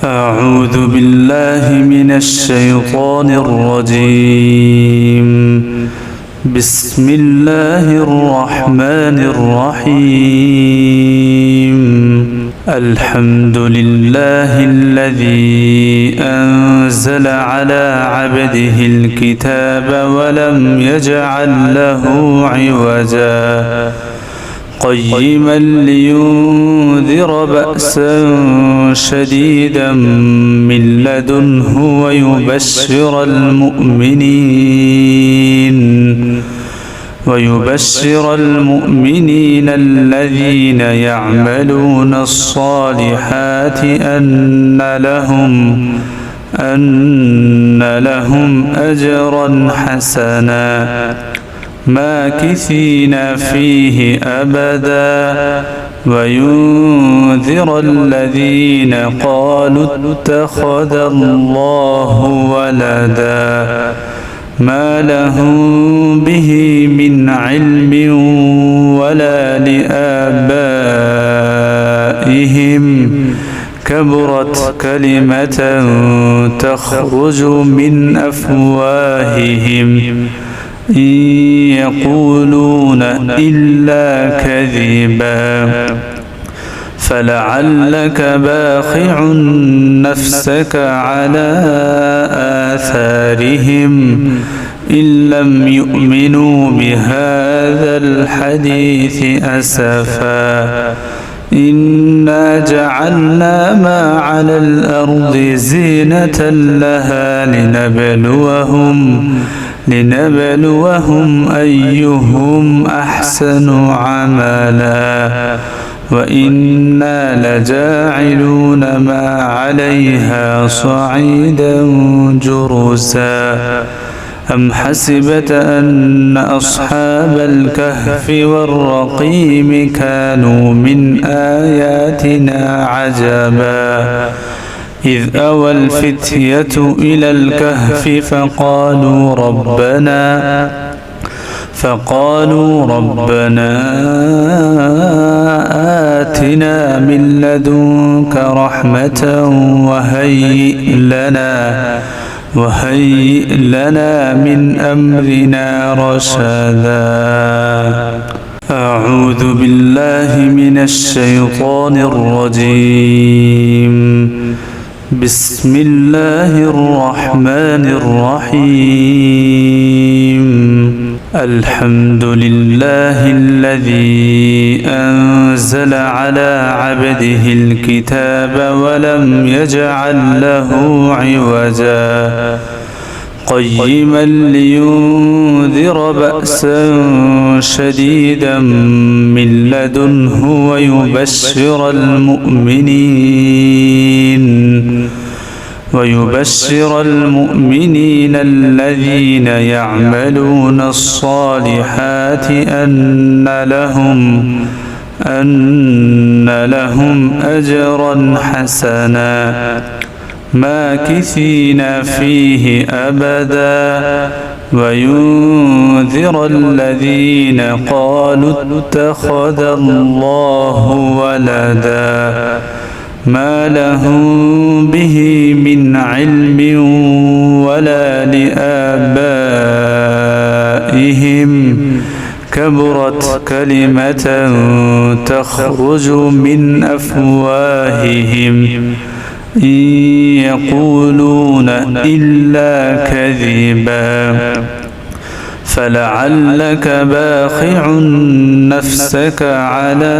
أعوذ بالله من الشيطان الرجيم. بسم الله الرحمن الرحيم. الحمد لله الذي أنزل على عبده الكتاب ولم يجعل له عوجا قيما لينذر بأسا شديدا من لدنه ويبشر المؤمنين الذين يعملون الصالحات أن لهم أجرا حسنا ماكثين فيه أبدا وينذر الذين قالوا اتخذ الله ولدا ما لهم به من علم ولا لآبائهم كبرت كلمة تخرج من أفواههم إن يقولون إلا كذبا فلعلك باخع نفسك على آثارهم إن لم يؤمنوا بهذا الحديث أسفا إنا جعلنا ما على الأرض زينة لها لنبلوهم أيهم أحسن عملا وإنا لجاعلون ما عليها صعيدا جرزا أم حسبت أن أصحاب الكهف والرقيم كانوا من آياتنا عجبا إذ أوى الفتية إلى الكهف فقالوا ربنا آتنا من لدنك رحمة وهيئ لنا من أمرنا رشدا. أعوذ بالله من الشيطان الرجيم. بسم الله الرحمن الرحيم. الحمد لله الذي أنزل على عبده الكتاب ولم يجعل له عوجا قيما لينذر بأسا شديدا من لدنه ويبشر المؤمنين الذين يعملون الصالحات أن لهم أجرا حسنا ماكثين فيه أبدا وينذر الذين قالوا اتخذ الله ولدا ما لهم به من علم ولا لآبائهم كبرت كلمة تخرج من أفواههم إن يقولون إلا كذبا فلعلك باخع نفسك على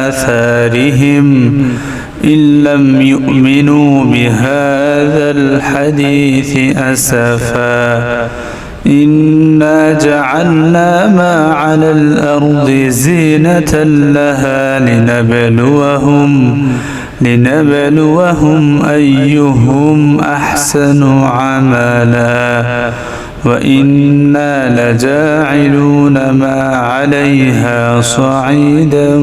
آثارهم إن لم يؤمنوا بهذا الحديث أسفا إنا جعلنا ما على الأرض زينة لها لنبلوهم أيهم أحسن عملا وإنا لجاعلون ما عليها صعيدا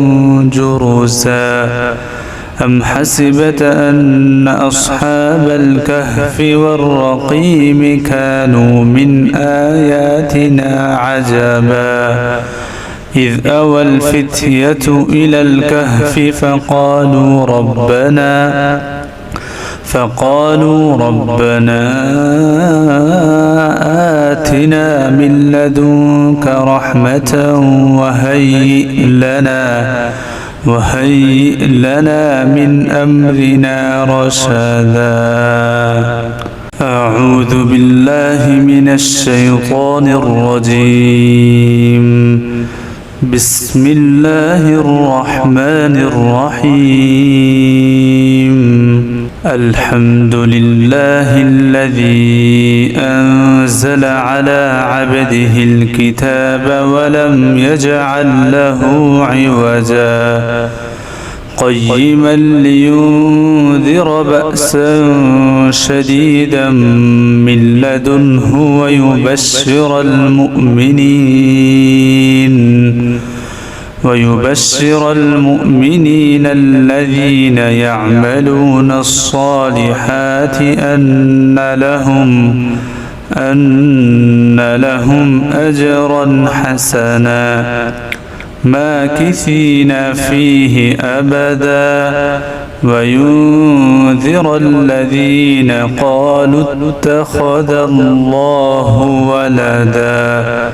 جرزا أم حسبت أن أصحاب الكهف والرقيم كانوا من آياتنا عجبا إذ أوى الفتية إلى الكهف فقالوا ربنا آتنا من لدنك رحمة وهيئ لنا من أمرنا رشدا. أعوذ بالله من الشيطان الرجيم. بسم الله الرحمن الرحيم. الحمد لله الذي أنزل على عبده الكتاب ولم يجعل له عوجا قيما لينذر بأسا شديدا من لدنه ويبشر المؤمنين الذين يعملون الصالحات أن لهم أجرا حسنا ماكثين فيه أبدا وينذر الذين قالوا اتخذ الله ولدا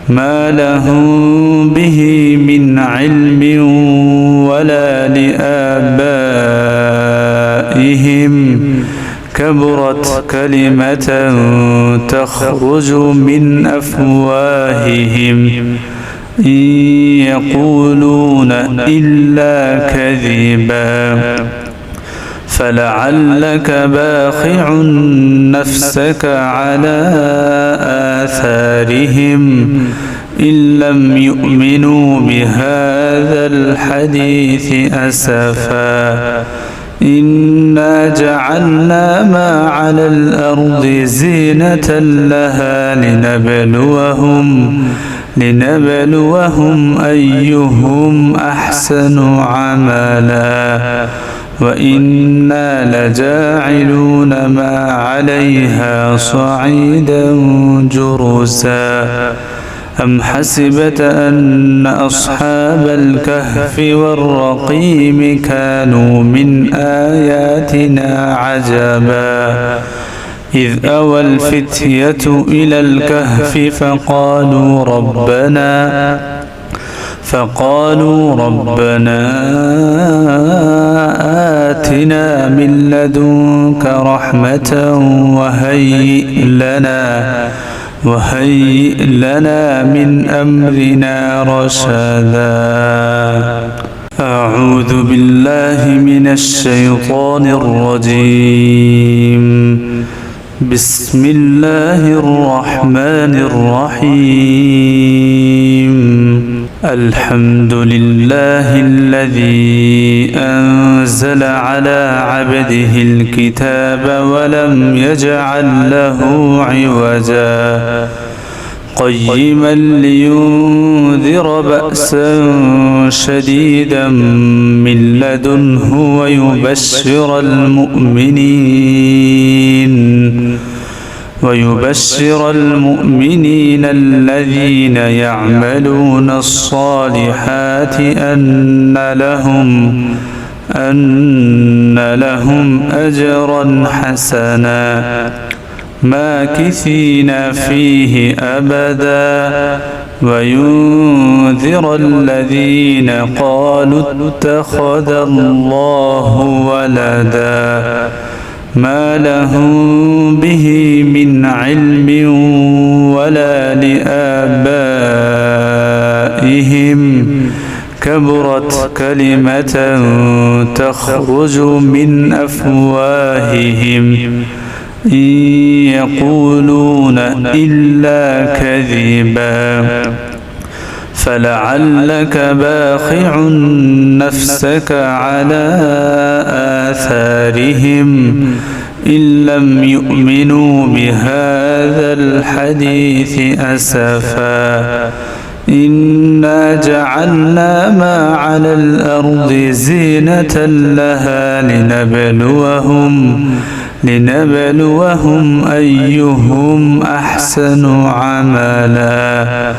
ما لهم به من علم ولا لآبائهم كبرت كلمة تخرج من أفواههم إن يقولون إلا كذبا فلعلك باخع نفسك على آثارهم إن لم يؤمنوا بهذا الحديث أسفا إنا جعلنا ما على الأرض زينة لها لنبلوهم أيهم أحسن عملا وإنا لجاعلون ما عليها صعيدا جرزا. أم حسبت أن أصحاب الكهف والرقيم كانوا من آياتنا عجبا إذ أوى الفتية إلى الكهف فقالوا ربنا آتنا من لدنك رحمة وهيئ لنا من أمرنا رشدا. أعوذ بالله من الشيطان الرجيم. بسم الله الرحمن الرحيم. الحمد لله الذي أنزل على عبده الكتاب ولم يجعل له عوجا قيما لينذر بأسا شديدا من لدنه ويبشر المؤمنين الذين يعملون الصالحات أن لهم أجرا حسنا ماكثين فيه أبدا وينذر الذين قالوا اتخذ الله ولدا ما لهم به من علم ولا لآبائهم كبرت كلمة تخرج من أفواههم إن يقولون إلا كذبا فلعلك باخع نفسك على آثارهم إن لم يؤمنوا بهذا الحديث أسفا إنا جعلنا ما على الأرض زينة لها لنبلوهم أيهم أحسن عملا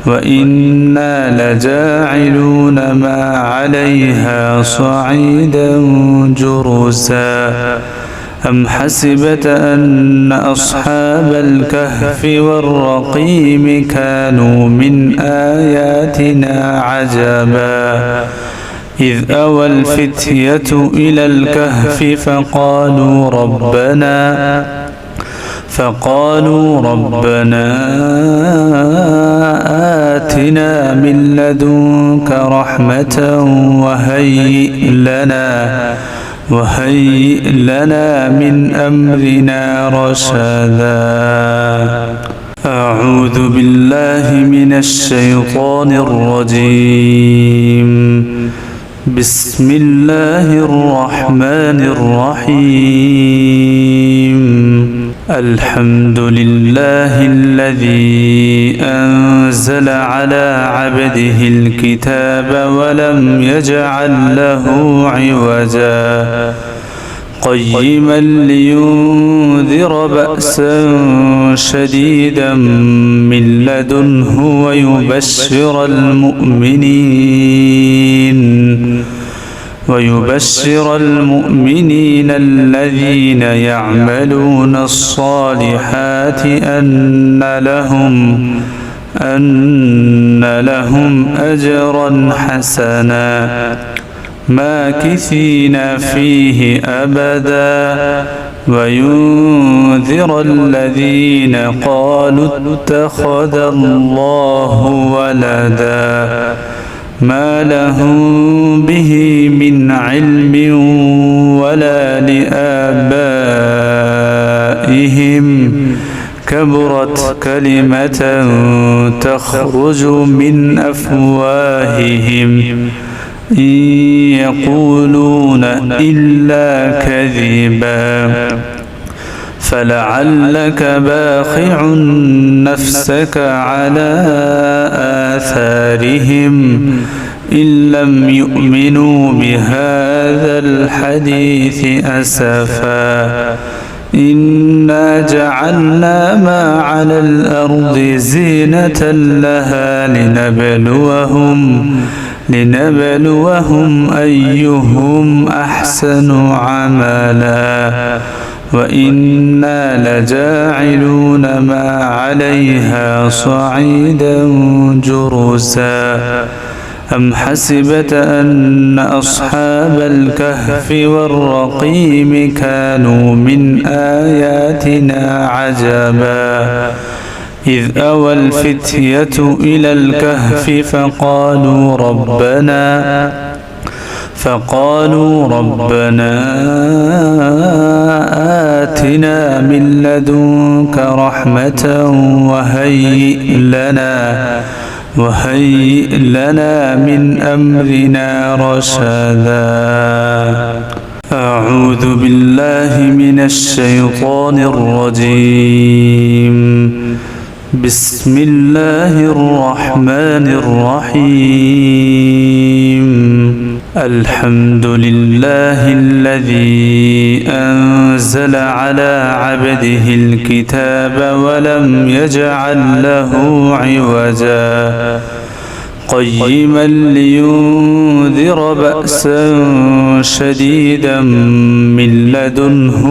وإنا لجاعلون ما عليها صعيدا جرزا أم حسبت أن أصحاب الكهف والرقيم كانوا من آياتنا عجبا إذ أوى الفتية إلى الكهف فقالوا ربنا آتنا من لدنك رحمة وهيئ لنا من أمرنا رشدا. أعوذ بالله من الشيطان الرجيم. بسم الله الرحمن الرحيم. الحمد لله الذي أنزل على عبده الكتاب ولم يجعل له عوجا قيما لينذر بأسا شديدا من لدنه ويبشر المؤمنين الذين يعملون الصالحات أن لهم أجرا حسنا ماكثين فيه أبدا وينذر الذين قالوا اتخذ الله ولدا ما لهم به من علم ولا لآبائهم كبرت كلمة تخرج من أفواههم إن يقولون إلا كذبا فلعلك باخع نفسك على آثارهم إن لم يؤمنوا بهذا الحديث أسفا إنا جعلنا ما على الأرض زينة لها لنبلوهم أيهم أحسن عملا وإنا لجاعلون ما عليها صعيدا جرزا. أم حسبت أن أصحاب الكهف والرقيم كانوا من آياتنا عجبا إذ أوى الفتية إلى الكهف فقالوا ربنا آتنا من لدنك رحمة وهيئ لنا من أمرنا رشدا. أعوذ بالله من الشيطان الرجيم. بسم الله الرحمن الرحيم. الحمد لله الذي أنزل على عبده الكتاب ولم يجعل له عوجا قيما لينذر بأسا شديدا من لدنه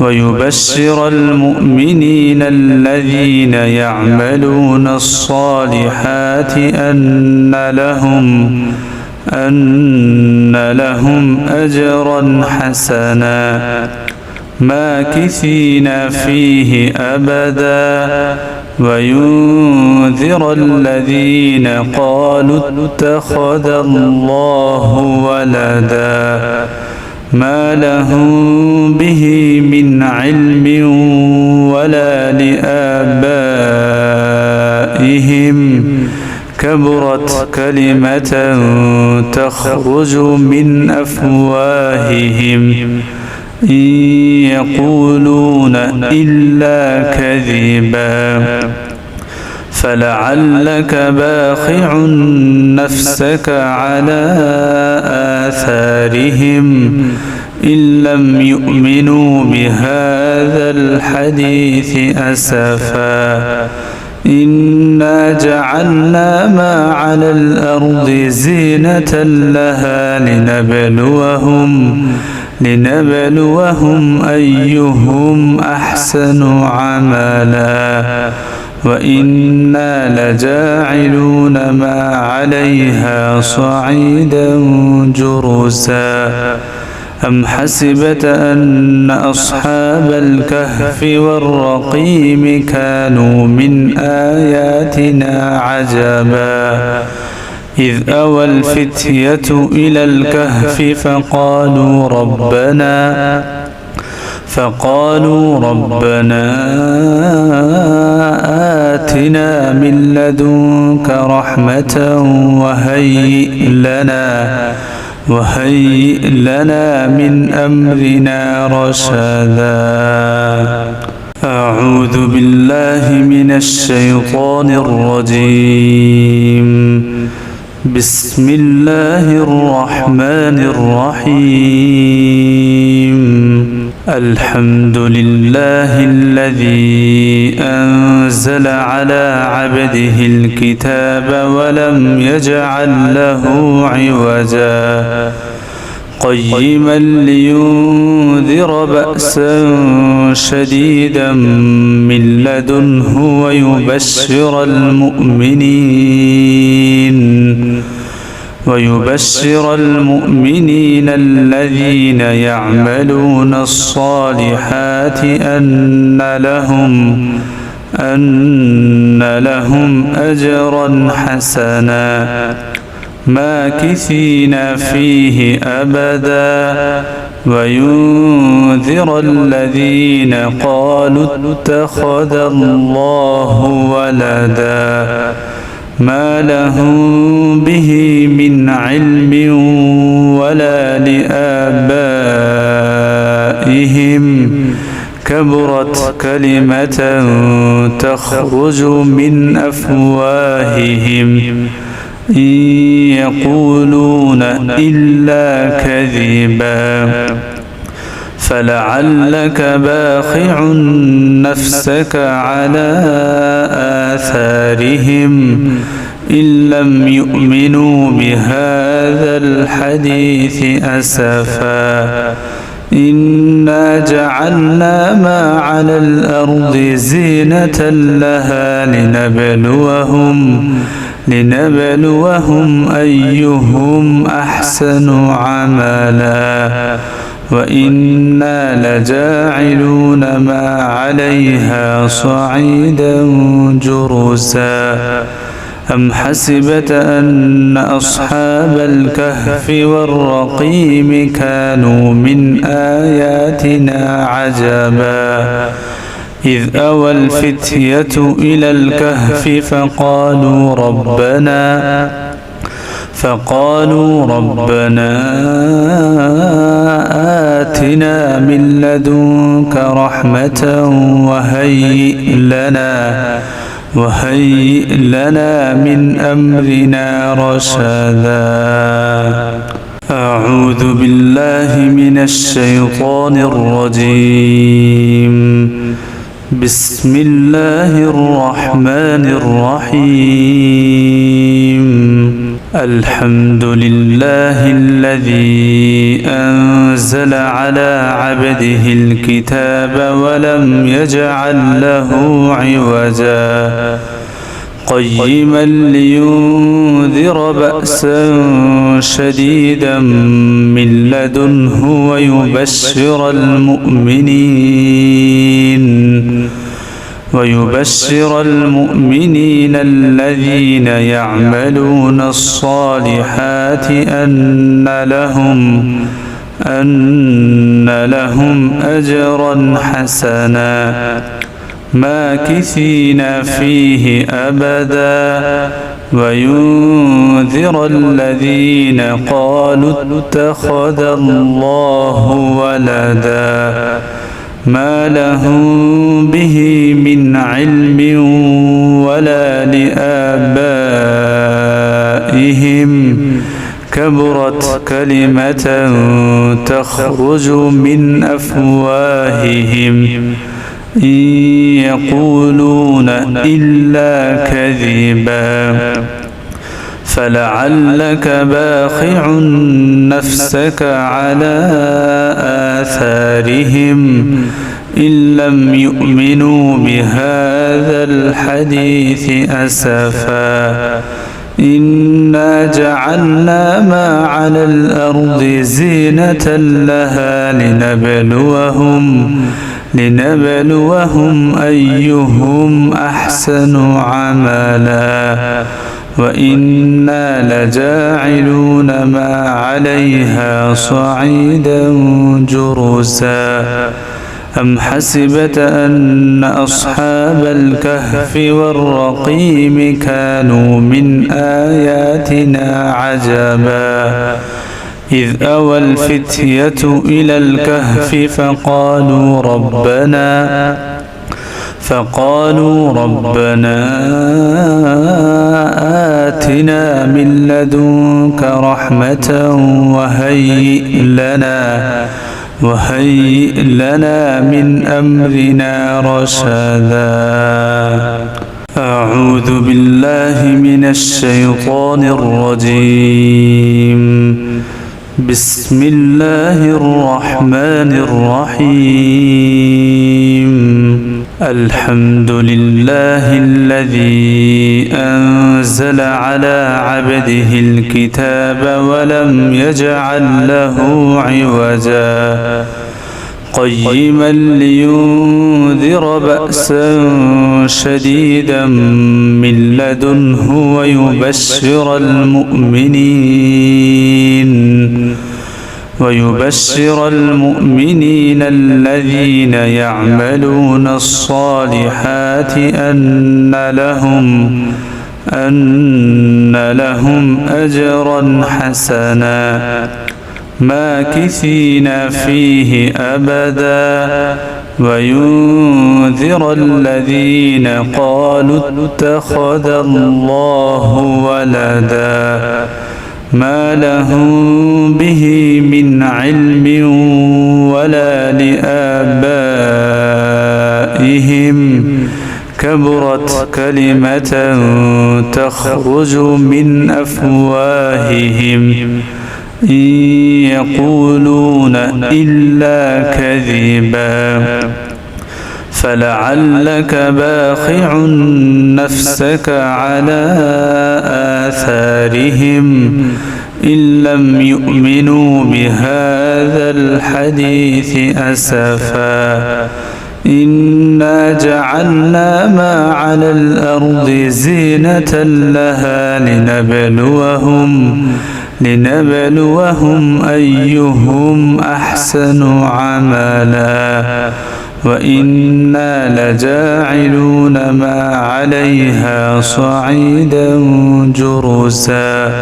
ويبشر المؤمنين الذين يعملون الصالحات أن لهم أجرا حسنا ماكثين فيه أبدا وينذر الذين قالوا اتخذ الله ولدا ما لهم به من علم ولا لآبائهم كبرت كلمة تخرج من أفواههم إن يقولون إلا كذبا فلعلك باخع نفسك على آثارهم إن لم يؤمنوا بهذا الحديث أسفا إنا جعلنا ما على الأرض زينة لها لنبلوهم أيهم أحسن عملا وإنا لجاعلون ما عليها صعيدا جرزا أم حسبت أن أصحاب الكهف والرقيم كانوا من آياتنا عجبا إذ أوى الفتية إلى الكهف فقالوا ربنا آتنا من لدنك رحمة وهيئ لنا من أمرنا رشدا. أعوذ بالله من الشيطان الرجيم. بسم الله الرحمن الرحيم. الحمد لله الذي أنزل على عبده الكتاب ولم يجعل له عوجا قيما لينذر بأسا شديدا من لدنه ويبشر المؤمنين الذين يعملون الصالحات أن لهم أجرا حسنا ماكثين فيه أبدا وينذر الذين قالوا اتخذ الله ولدا ما لهم به من علم ولا لآبائهم كبرت كلمة تخرج من أفواههم إن يقولون إلا كذبا فلعلك باخع نفسك على آثارهم إن لم يؤمنوا بهذا الحديث أسفا إنا جعلنا ما على الأرض زينة لها لنبلوهم أيهم أحسن عملا وإنا لجاعلون ما عليها صعيدا جرزا أم حسبت أن أصحاب الكهف والرقيم كانوا من آياتنا عجبا إذ أوى الفتية إلى الكهف فقالوا ربنا آتنا من لدنك رحمة وهيئ لنا من أمرنا رشدا. أعوذ بالله من الشيطان الرجيم. بسم الله الرحمن الرحيم. الحمد لله الذي أنزل على عبده الكتاب ولم يجعل له عوجا قيما لينذر بأسا شديدا من لدنه ويبشر المؤمنين الذين يعملون الصالحات أن لهم أجرا حسنا ماكثين فيه أبدا وينذر الذين قالوا اتخذ الله ولدا ما لهم به من علم ولا لآبائهم كبرت كلمة تخرج من أفواههم إن يقولون إلا كذبا فلعلك باخع نفسك على آثارهم إن لم يؤمنوا بهذا الحديث أسفا إنا جعلنا ما على الأرض زينة لها لنبلوهم أيهم أحسن عملا وإنا لجاعلون ما عليها صعيدا جرزا أم حسبت أن أصحاب الكهف والرقيم كانوا من آياتنا عجبا إذ أوى الفتية إلى الكهف فقالوا ربنا آتنا من لدنك رحمة وهيئ لنا من أمرنا رشدا. أعوذ بالله من الشيطان الرجيم. بسم الله الرحمن الرحيم. الحمد لله الذي أنزل على عبده الكتاب ولم يجعل له عوجا قيما لينذر بأسا شديدا من لدنه ويبشر المؤمنين الذين يعملون الصالحات أن لهم أجرا حسنا ماكثين فيه أبدا وينذر الذين قالوا اتخذ الله ولدا ما لهم به من علم ولا لآبائهم كبرت كلمة تخرج من أفواههم إن يقولون إلا كذبا فلعلك باخع نفسك على آثارهم إن لم يؤمنوا بهذا الحديث أسفا إنا جعلنا ما على الأرض زينة لها لنبلوهم أيهم أحسن عملا وإنا لجاعلون ما عليها صعيدا جرزا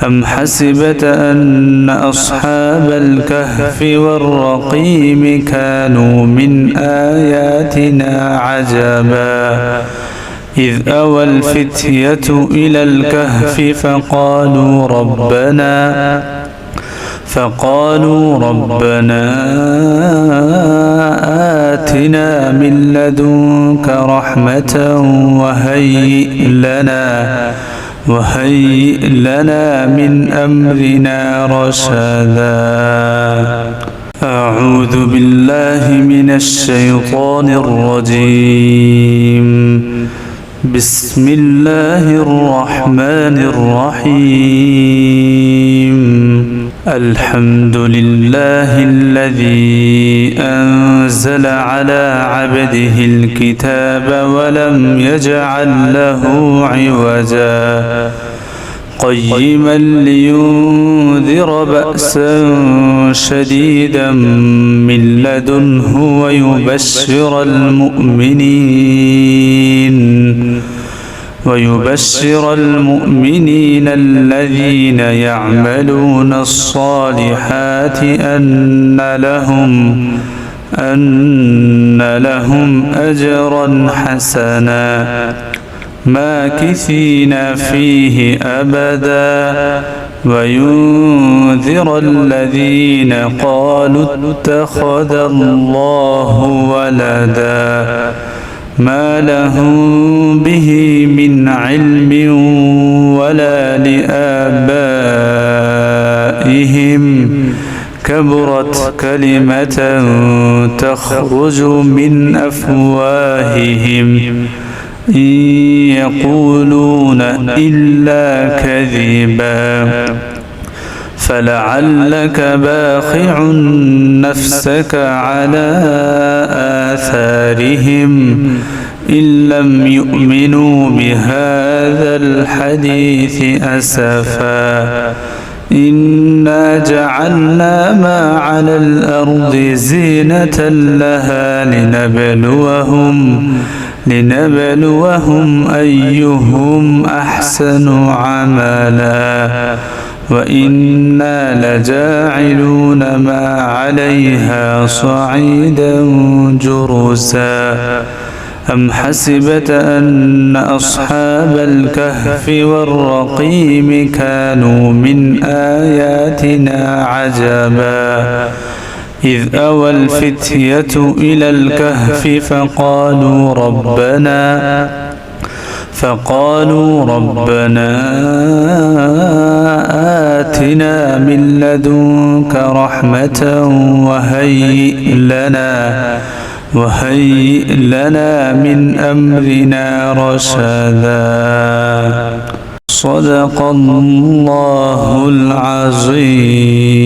أم حسبت أن أصحاب الكهف والرقيم كانوا من آياتنا عجبا إذ أوى الفتية إلى الكهف فقالوا ربنا آتنا من لدنك رحمة وهيئ لنا من أمرنا رشدا. أعوذ بالله من الشيطان الرجيم. بسم الله الرحمن الرحيم. الحمد لله الذي أنزل على عبده الكتاب ولم يجعل له عوجا قيما لينذر بأسا شديدا من لدنه ويبشر المؤمنين الذين يعملون الصالحات أن لهم أجرا حسنا ماكثين فيه أبدا وينذر الذين قالوا اتخذ الله ولدا ما لهم به من علم ولا لآبائهم كبرت كلمة تخرج من أفواههم إن يقولون إلا كذبا فلعلك باخع نفسك على آثارهم إن لم يؤمنوا بهذا الحديث أسفا إنا جعلنا ما على الأرض زينة لها لنبلوهم أيهم أحسن عملا وإنا لجاعلون ما عليها صعيدا جرزا أم حسبت أن أصحاب الكهف والرقيم كانوا من آياتنا عجبا إذ أوى الفتية إلى الكهف فقالوا ربنا آتنا من لدنك رحمة وهيئ لنا من أمرنا رشدا صدق الله العظيم.